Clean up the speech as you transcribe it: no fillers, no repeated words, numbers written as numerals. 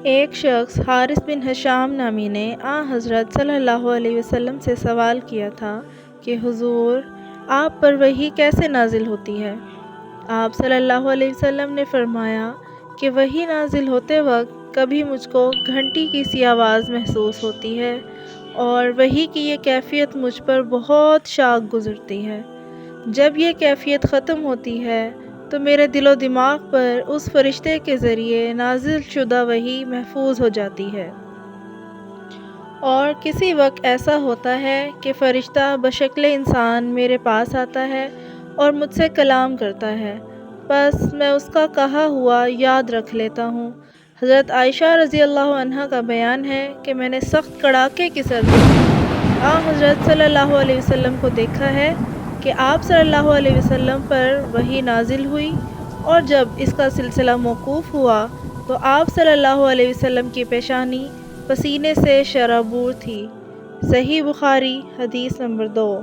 ایک شخص حارث بن ہشام نامی نے حضرت صلی اللہ علیہ وسلم سے سوال کیا تھا کہ حضور، آپ پر وحی کیسے نازل ہوتی ہے؟ آپ صلی اللہ علیہ وسلم نے فرمایا کہ وحی نازل ہوتے وقت کبھی مجھ کو گھنٹی کی سی آواز محسوس ہوتی ہے اور وحی کی یہ کیفیت مجھ پر بہت شاق گزرتی ہے۔ جب یہ کیفیت ختم ہوتی ہے تو میرے دل و دماغ پر اس فرشتے کے ذریعے نازل شدہ وحی محفوظ ہو جاتی ہے۔ اور کسی وقت ایسا ہوتا ہے کہ فرشتہ بشکل انسان میرے پاس آتا ہے اور مجھ سے کلام کرتا ہے، بس میں اس کا کہا ہوا یاد رکھ لیتا ہوں۔ حضرت عائشہ رضی اللہ عنہا کا بیان ہے کہ میں نے سخت کڑاکے کی سردی میں حضرت صلی اللہ علیہ وسلم کو دیکھا ہے کہ آپ صلی اللہ علیہ وسلم پر وحی نازل ہوئی، اور جب اس کا سلسلہ موقوف ہوا تو آپ صلی اللہ علیہ وسلم کی پیشانی پسینے سے شرابور تھی۔ صحیح بخاری، حدیث نمبر 2۔